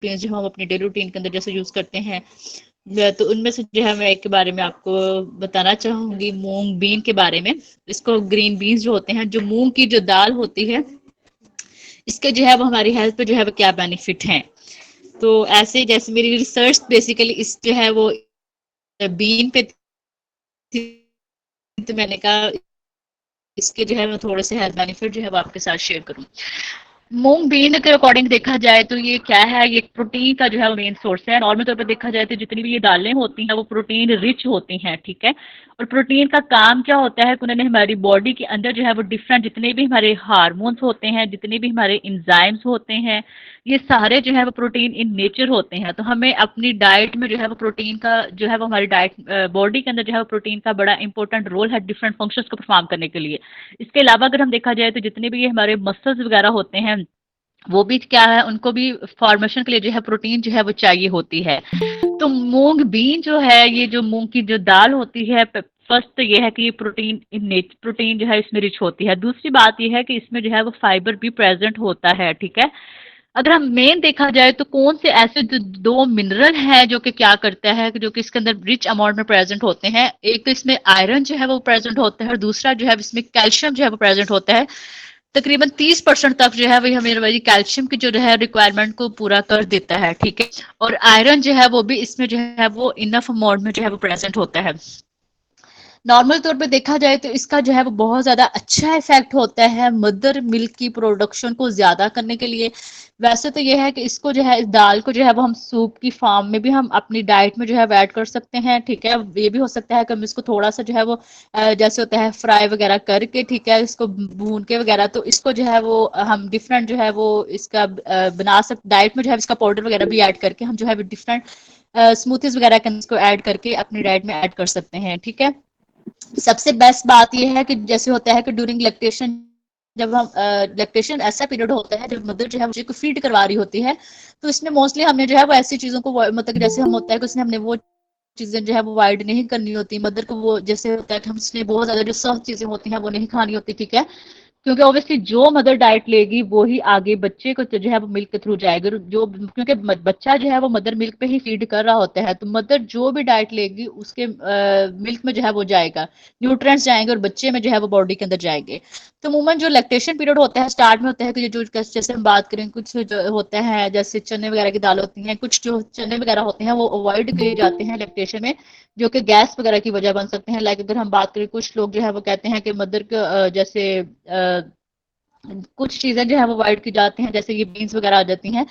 Protein जो हम अपनी डेली रूटीन के अंदर जैसे यूज करते हैं, तो उनमें से जो है मैं एक के बारे में आपको बताना चाहूंगी, मूंग बीन के बारे में। इसको ग्रीन बीन्स जो होते हैं, जो मूंग की जो दाल होती है, इसके जो है वो हमारी हेल्थ पे जो है वो क्या बेनिफिट हैं। तो ऐसे जैसे मेरी रिसर्च बेसिकली इस जो है वो बीन पे थी, तो मैंने कहा इसके जो है मैं थोड़े से हेल्थ बेनिफिट जो है वो आपके साथ शेयर करूं। मूंग बीन के अकॉर्डिंग देखा जाए तो ये क्या है, ये प्रोटीन का जो है मेन सोर्स है। नॉर्मल तौर पर देखा जाए तो जितनी भी ये दालें होती हैं वो प्रोटीन रिच होती हैं, ठीक है। और प्रोटीन का काम क्या होता है कि उन्होंने हमारी बॉडी के अंदर जो है वो डिफरेंट जितने भी हमारे हार्मोन्स होते हैं, जितने भी हमारे इंजाइम्स होते हैं, ये सारे जो है वो प्रोटीन इन नेचर होते हैं। तो हमें अपनी डाइट में जो है वो प्रोटीन का जो है वो हमारी डाइट बॉडी के अंदर जो है वो प्रोटीन का बड़ा इंपॉर्टेंट रोल है डिफरेंट फंक्शंस को परफॉर्म करने के लिए। इसके अलावा अगर हम देखा जाए तो जितने भी ये हमारे मसल्स वगैरह होते हैं, वो भी क्या है, उनको भी फॉर्मेशन के लिए जो है प्रोटीन जो है वो चाहिए होती है। तो मूंग बीन जो है, ये जो मूंग की जो दाल होती है, फर्स्ट तो ये है कि ये प्रोटीन जो है इसमें रिच होती है। दूसरी बात ये है कि इसमें जो है वो फाइबर भी प्रेजेंट होता है, ठीक है। अगर हम मेन देखा जाए तो कौन से ऐसे दो मिनरल हैं जो कि क्या करता है कि जो कि इसके अंदर रिच अमाउंट में प्रेजेंट होते हैं। एक तो इसमें आयरन जो है वो प्रेजेंट होता है, और दूसरा जो है इसमें कैल्शियम जो है वो प्रेजेंट होता है। तकरीबन 30% तक जो है वही हमें वही कैल्शियम की जो है रिक्वायरमेंट को पूरा कर देता है, ठीक है। और आयरन जो है वो भी इसमें जो है वो इनफ अमाउंट में जो है वो प्रेजेंट होता है। नॉर्मल तौर पे देखा जाए तो इसका जो है वो बहुत ज़्यादा अच्छा इफेक्ट होता है मदर मिल्क की प्रोडक्शन को ज़्यादा करने के लिए। वैसे तो ये है कि इसको जो है, इस दाल को जो है वो हम सूप की फॉर्म में भी हम अपनी डाइट में जो है ऐड कर सकते हैं, ठीक है। ये भी हो सकता है कि हम इसको थोड़ा सा जो है वो जैसे होता है फ्राई वगैरह करके, ठीक है, इसको भून के वगैरह, तो इसको जो है वो हम डिफरेंट जो है वो इसका बना सकते, डाइट में जो है इसका पाउडर वगैरह भी ऐड करके हम जो है डिफरेंट स्मूथीज वगैरह के इसको ऐड करके अपनी डाइट में ऐड कर सकते हैं, ठीक है। सबसे बेस्ट बात यह है कि जैसे होता है कि ड्यूरिंग लैक्टेशन, जब हम लैक्टेशन ऐसा पीरियड होता है जब मदर जो है बच्चे को फीड करवा रही होती है, तो इसमें मोस्टली हमने जो है वो ऐसी चीजों को मतलब जैसे हम होता है कि उसने हमने वो चीजें जो है वो अवॉइड नहीं करनी होती मदर को। वो जैसे होता है कि हम इसलिए बहुत ज्यादा जो सख्त चीजें होती हैं वो नहीं खानी होती, ठीक है। क्योंकि ऑब्वियसली जो मदर डाइट लेगी वो ही आगे बच्चे को जो है वो मिल्क के थ्रू जाएगा, जो क्योंकि बच्चा जो है वो मदर मिल्क पे ही फीड कर रहा होता है, तो मदर जो भी डाइट लेगी उसके मिल्क में जो है वो जाएगा, न्यूट्रिएंट्स जाएंगे और बच्चे में जो है वो बॉडी के अंदर जाएंगे। तो अमूमन जो लैक्टेशन पीरियड होता है स्टार्ट में होता है कि जो जैसे हम बात करें, कुछ जो होता है जैसे चने वगैरह की दाल होती हैं, कुछ जो चने वगैरह होते हैं वो अवॉइड किए जाते हैं लैक्टेशन में, जो कि गैस वगैरह की वजह बन सकते हैं। लाइक अगर हम बात करें, कुछ लोग जो है वो कहते हैं कि मदर को जैसे कुछ चीजें जो है वो अवॉइड की जाती हैं, जैसे ये बीन्स वगैरह आ जाती हैं।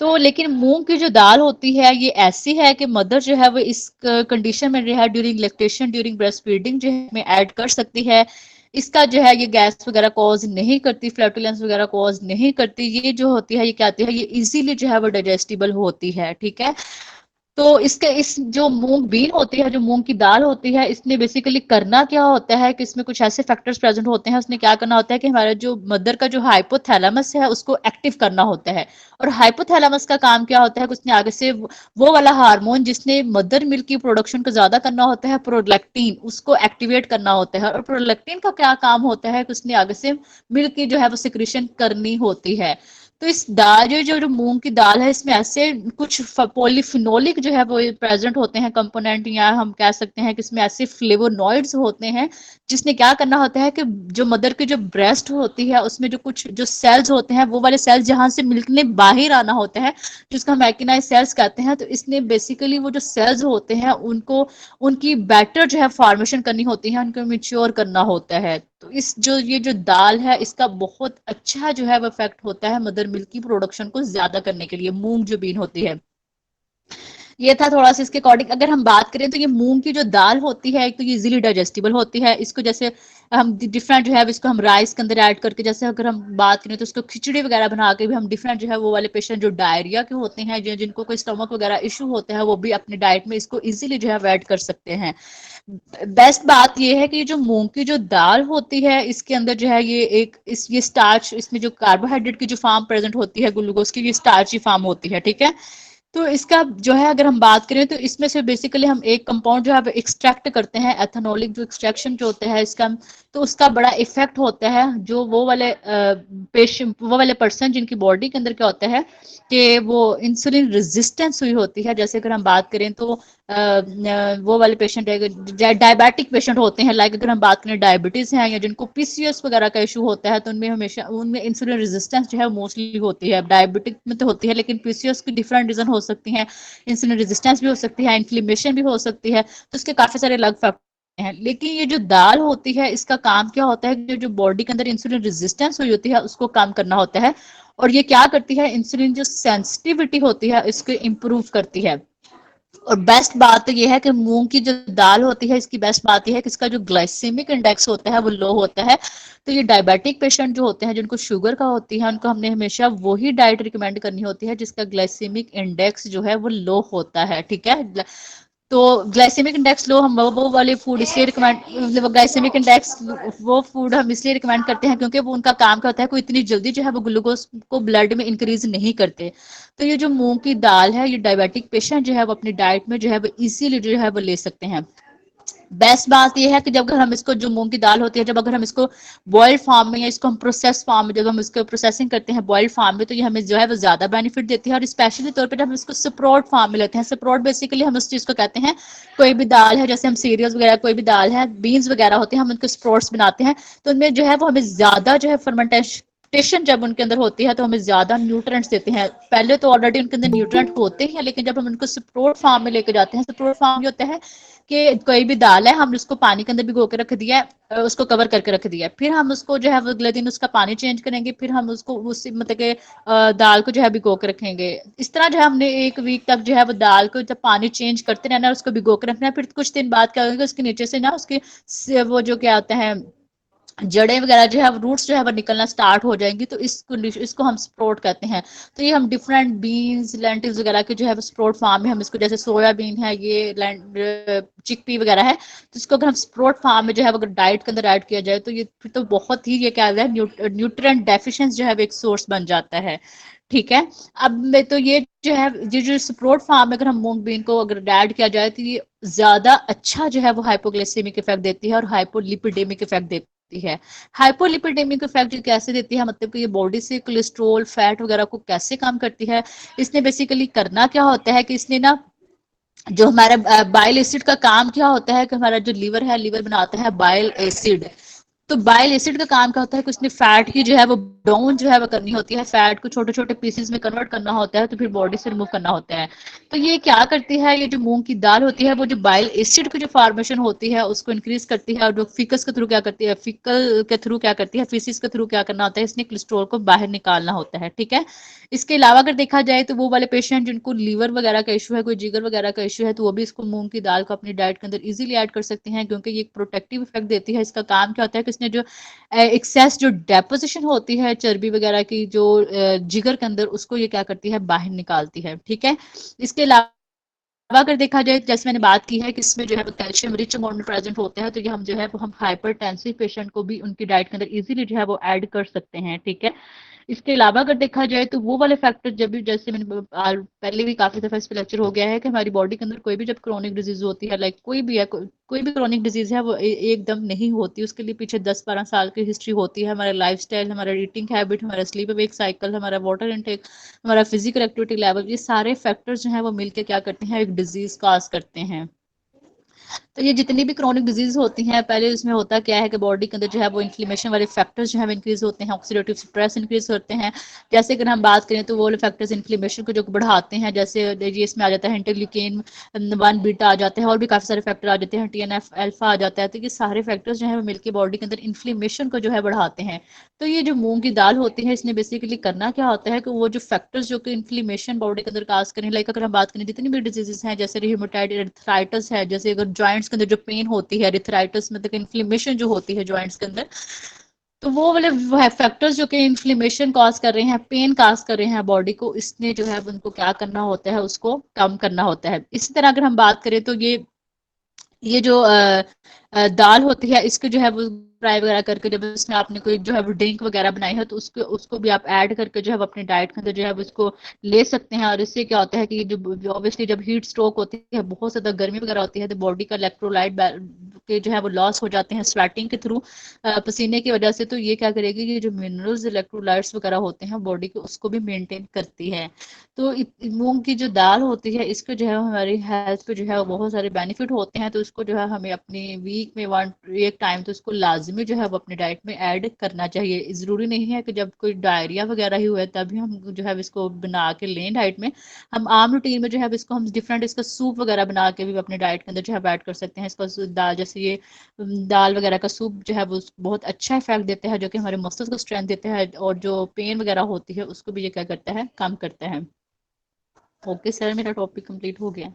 तो लेकिन मूंग की जो दाल होती है ये ऐसी है कि मदर जो है वो इस कंडीशन में जो है during lactation, during breast feeding जो है में ऐड कर सकती है। इसका जो है ये गैस वगैरह कॉज नहीं करती, फ्लैटुलेंस वगैरह कॉज नहीं करती। ये जो होती है ये क्या होती है, ये इजीली जो है वो डाइजेस्टिबल होती है, ठीक है। तो इसके इस जो मूंग बीन होती है, जो मूंग की दाल होती है, इसने बेसिकली करना क्या होता है कि इसमें कुछ ऐसे फैक्टर्स प्रेजेंट होते हैं। उसने क्या करना होता है कि हमारा जो मदर का जो हाइपोथैलेमस है उसको एक्टिव करना होता है। और हाइपोथैलेमस का काम क्या होता है कि उसने आगे से वो वाला हार्मोन जिसने मदर मिल्क की प्रोडक्शन को ज्यादा करना होता है, प्रोलैक्टिन, उसको एक्टिवेट करना होता है। और प्रोलैक्टिन का क्या काम होता है कि उसने आगे से मिल्क की जो है वो सिक्रीशन करनी होती है। तो इस दाल जो मूंग की दाल है, इसमें ऐसे कुछ पॉलीफिनोलिक जो है वो प्रेजेंट होते हैं कंपोनेंट, या हम कह सकते हैं कि इसमें ऐसे फ्लेवोनॉइड्स होते हैं जिसने क्या करना होता है कि जो मदर की जो ब्रेस्ट होती है उसमें जो कुछ जो सेल्स होते हैं, वो वाले सेल्स जहां से मिल्क ने बाहर आना होता है, जिसको हम एक्टिनाइज सेल्स कहते हैं, तो इसने बेसिकली वो जो सेल्स होते हैं उनको उनकी बेटर जो है फॉर्मेशन करनी होती है, उनको मिच्योर करना होता है। तो इस जो ये जो दाल है इसका बहुत अच्छा जो है वो इफेक्ट होता है मदर मिल्क की प्रोडक्शन को ज्यादा करने के लिए, मूंग जो बीन होती है। ये था थोड़ा सा इसके अकॉर्डिंग। अगर हम बात करें तो ये मूंग की जो दाल होती है, एक तो ये इजीली डाइजेस्टिबल होती है। इसको जैसे हम डिफरेंट जो है इसको हम राइस के अंदर ऐड करके, जैसे अगर हम बात करें तो इसको खिचड़ी वगैरह बना के भी हम डिफरेंट जो है वो वाले पेशेंट जो डायरिया के होते हैं, जिनको कोई स्टमक वगैरह इशू होते हैं, वो भी अपनी डाइट में इसको इजीली जो है ऐड कर सकते हैं। बेस्ट बात ये है कि जो मूंग की जो दाल होती है इसके अंदर जो है ये एक ये स्टार्च, इसमें जो कार्बोहाइड्रेट की जो फॉर्म प्रेजेंट होती है, ग्लूकोज की, ये स्टार्ची फॉर्म होती है, ठीक है। तो इसका जो है अगर हम बात करें तो इसमें से बेसिकली हम एक कंपाउंड जो है एक्सट्रैक्ट करते हैं, एथेनॉलिक जो एक्सट्रैक्शन जो होता है इसका, तो उसका बड़ा इफेक्ट होता है जो वो वाले पेशेंट, वो वाले पर्सन जिनकी बॉडी के अंदर क्या होता है कि वो इंसुलिन रेजिस्टेंस हुई होती है। जैसे अगर हम बात करें तो वो वाले पेशेंट है डायबिटिक पेशेंट होते हैं, लाइक अगर हम बात करें डायबिटीज है या जिनको पीसीओएस वगैरह का इशू होता है, तो उनमें हमेशा उनमें इंसुलिन रेजिस्टेंस जो है मोस्टली होती है। डायबिटिक में तो होती है लेकिन पीसीओएस की डिफरेंट रीजन हो सकती है, इंसुलिन रेजिस्टेंस भी हो सकती है, इन्फ्लेमेशन भी हो सकती है, तो इसके काफी सारे अलग फैक्टर हैं। लेकिन ये जो दाल होती है इसका काम क्या होता है कि जो बॉडी के अंदर इंसुलिन रेजिस्टेंस हुई होती है उसको कम करना होता है, और ये क्या करती है, इंसुलिन जो सेंसिटिविटी होती है इसको इम्प्रूव करती है। और बेस्ट बात तो ये है कि मूंग की जो दाल होती है इसकी बेस्ट बात ये है कि इसका जो ग्लाइसेमिक इंडेक्स होता है वो लो होता है। तो ये डायबिटिक पेशेंट जो होते हैं जिनको शुगर का होती है उनको हमने हमेशा वही डाइट रिकमेंड करनी होती है जिसका ग्लाइसेमिक इंडेक्स जो है वो लो होता है, ठीक है। तो ग्लाइसेमिक इंडेक्स लो, हम वो वाले फूड इसलिए रिकमेंड, मतलब ग्लाइसेमिक इंडेक्स वो फूड हम इसलिए रिकमेंड करते हैं क्योंकि वो उनका काम क्या होता है, कोई इतनी जल्दी जो है वो ग्लूकोज को ब्लड में इंक्रीज नहीं करते। तो ये जो मूंग की दाल है ये डायबिटिक पेशेंट जो है वो अपनी डाइट में जो है वो इजीली जो है वो ले सकते हैं। बेस्ट बात यह है कि जब हम इसको, जो मूंग की दाल होती है, जब अगर हम इसको बॉइल्ड फॉर्म में या इसको हम प्रोसेस फॉर्म में, जब हम इसको प्रोसेसिंग करते हैं बॉइल्ड फॉर्म में, तो ये हमें जो है वो ज्यादा बेनिफिट देती है। और स्पेशली तौर पर जब हम इसको स्प्रोट फॉर्म में लेते हैं, स्प्रोट बेसिकली हम उस चीज को कहते हैं, कोई भी दाल है जैसे हम सीरियल्स वगैरह, कोई भी दाल है, बीन्स वगैरह होते हैं, हम उनको स्प्रोट्स बनाते हैं, तो उनमें जो है वो हमें ज्यादा जो है फर्मेंटेशन जब उनके अंदर होती है तो हमें ज्यादा न्यूट्रिएंट्स देते हैं। पहले तो ऑलरेडी उनके अंदर न्यूट्रिएंट होते हैं, लेकिन जब हम उनको स्प्रोट फॉर्म में लेके जाते हैं, स्प्रोट फॉर्म ये होता है कि कोई भी दाल है हमने उसको पानी के अंदर भिगो के रख दिया है, उसको कवर करके रख दिया है, फिर हम उसको जो है वो अगले दिन उसका पानी चेंज करेंगे, फिर हम उसको उसी मतलब के दाल को जो है भिगो के रखेंगे। इस तरह जो है हमने एक वीक तक जो है वो दाल को जब पानी चेंज करते रहना है, उसको भिगो के रखना है। फिर कुछ दिन बाद क्या होगा, उसके नीचे से ना उसके वो जो क्या होता है जड़ें वगैरह जो है, रूट्स जो है वो निकलना स्टार्ट हो जाएंगी, तो इसको हम स्प्रोट कहते हैं। तो ये हम डिफरेंट बीन्स लेंटिल्स वगैरह के जो है स्प्रोट फार्म में हम इसको, जैसे सोयाबीन है, ये चिकपी वगैरह है, तो इसको अगर हम स्प्रोट फार्म में जो है अगर डाइट के अंदर ऐड किया जाए तो ये फिर तो बहुत ही, ये क्या है, न्यूट्रिएंट डेफिशिएंसी जो है एक सोर्स बन जाता है, ठीक है। अब मैं तो ये जो है, ये जो स्प्रोट फार्म में अगर हम मूंग बीन को अगर ऐड किया जाए तो ये ज्यादा अच्छा जो है वो हाइपोग्लाइसेमिक इफेक्ट देती है और हाइपोलिपिडेमिक इफेक्ट देती है। हाइपोलिपिडेमिक इफेक्ट जो कैसे देती है, मतलब कि ये बॉडी से कोलेस्ट्रॉल फैट वगैरह को कैसे कम करती है, इसने बेसिकली करना क्या होता है कि इसने ना, जो हमारा बाइल एसिड का काम क्या होता है कि हमारा जो लीवर है, लीवर बनाता है बाइल एसिड। तो बाइल एसिड का काम क्या होता है कि उसने फैट की जो है वो डाउन जो है वो करनी होती है, फैट को छोटे छोटे पीसेस में कन्वर्ट करना होता है, तो फिर बॉडी से रिमूव करना होता है। तो ये क्या करती है, ये जो मूंग की दाल होती है वो जो बाइल एसिड की जो फॉर्मेशन होती है उसको इंक्रीज करती है, और जो फिकस के थ्रू क्या करती है, फिकल के थ्रू क्या करती है, फिसिस के थ्रू क्या करना होता है, इसने कोलेस्ट्रॉल को बाहर निकालना होता है, ठीक है। इसके अलावा अगर देखा जाए तो वो वाले पेशेंट जिनको लीवर वगैरह का इशू है, कोई जिगर वगैरह का इशू है, तो वो भी इसको मूंग की दाल को अपनी डाइट के अंदर इजीली ऐड कर सकते हैं, क्योंकि ये एक प्रोटेक्टिव इफेक्ट देती है। इसका काम क्या होता है कि इसने जो एक्सेस जो डेपोजिशन होती है चर्बी वगैरह की जो जिगर के अंदर, उसको ये क्या करती है, बाहर निकालती है, ठीक है। इसके अलावा अगर देखा जाए, जैसे मैंने बात की है कि इसमें जो है कैल्शियम रिच अमाउंट में प्रेजेंट होते हैं, तो ये हम जो है वो हम हाइपरटेंसिव पेशेंट को भी उनकी डाइट के अंदर इजीली जो है वो ऐड कर सकते हैं, ठीक है। इसके अलावा अगर देखा जाए तो वो वाले फैक्टर, जब भी, जैसे मैंने पहले भी काफी दफा इस पे लेक्चर हो गया है कि हमारी बॉडी के अंदर कोई भी जब क्रोनिक डिजीज होती है, लाइक कोई भी है, कोई भी क्रोनिक डिजीज है, वो एकदम नहीं होती, उसके लिए पीछे 10-12 साल की हिस्ट्री होती है। हमारा लाइफस्टाइल, हमारा ईटिंग हैबिट, हमारा स्लीप वेक साइकिल, हमारा वाटर इनटेक, हमारा फिजिकल एक्टिविटी लेवल, ये सारे फैक्टर्स जो हैं वो मिलके क्या करते हैं, एक डिजीज काज करते हैं। तो ये जितनी भी क्रोनिक डिजीज होती हैं, पहले इसमें होता क्या है कि बॉडी के अंदर जो है वो इन्फ्लेमेशन वाले फैक्टर्स जो है इंक्रीज होते हैं, ऑक्सीडेटिव स्ट्रेस इंक्रीज करते हैं। जैसे अगर हम बात करें तो वो वाले फैक्टर्स इन्फ्लेमेशन को जो बढ़ाते हैं, जैसे ये इसमें आ जाता है इंटरल्यूकिन 1 बीटा आ जाते हैं, और भी काफी सारे फैक्टर आ जाते हैं, TNF अल्फा आ जाता है। तो ये सारे फैक्टर्स जो है वो मिलकर बॉडी के अंदर इन्फ्लेमेशन को जो है बढ़ाते हैं। तो ये जो मूंग की दाल होती है, इसने बेसिकली करना क्या होता है कि वो जो फैक्टर्स जो कि इन्फ्लेमेशन बॉडी के अंदर काज करें, लाइक अगर हम बात करें जितनी भी डिजीजेस हैं, जैसे रियोमेटॉइड अर्थराइटिस है, जैसे अगर जॉइंट्स के अंदर जो पेन होती है, अर्थराइटिस मतलब इन्फ्लेमेशन जो होती है जॉइंट्स के अंदर, तो वो वाले फैक्टर्स जो कि इन्फ्लेमेशन कॉज कर रहे हैं, पेन कॉज कर रहे हैं बॉडी को, इसने जो है उनको क्या करना होता है, उसको कम करना होता है। इसी तरह अगर हम बात करें तो ये ये जो दाल होती है इसको जो है वो फ्राई वगैरह करके जब इसमें आपने कोई जो है वो ड्रिंक वगैरह बनाई है तो उसको उसको भी आप ऐड करके जो है वो अपने डाइट के अंदर जो है वो उसको ले सकते हैं। और इससे क्या होता है कि जो ऑब्वियसली जब हीट स्ट्रोक होती है, बहुत ज्यादा गर्मी वगैरह होती है, तो बॉडी का इलेक्ट्रोलाइट के जो है वो लॉस हो जाते हैं स्वेटिंग के थ्रू, पसीने की वजह से। तो ये क्या करेगी कि जो मिनरल्स इलेक्ट्रोलाइट्स वगैरह होते हैं बॉडी के, उसको भी मेंटेन करती है। तो मूंग की जो दाल होती है इसको जो है हमारी हेल्थ पे जो है बहुत सारे बेनिफिट होते हैं। तो इसको जो है हमें अपनी वीक में वन एक टाइम तो इसको लाजमी जो है वो अपने डाइट में ऐड करना चाहिए। ज़रूरी नहीं है कि जब कोई डायरिया वगैरह ही हुआ है तभी हम जो है इसको बना के लें डाइट में। हम आम रूटीन में जो है इसको हम डिफरेंट इसका सूप वगैरह बना के भी अपने डाइट के अंदर जो है ऐड कर सकते हैं। इसका दाल जैसे ये दाल वगैरह का सूप जो है वो बहुत अच्छा इफेक्ट देता है, जो कि हमारे मसल्स को स्ट्रेंथ देता है और जो पेन वगैरह होती है उसको भी ये क्या करता है, कम करता है। ओके सर, मेरा टॉपिक कंप्लीट हो गया।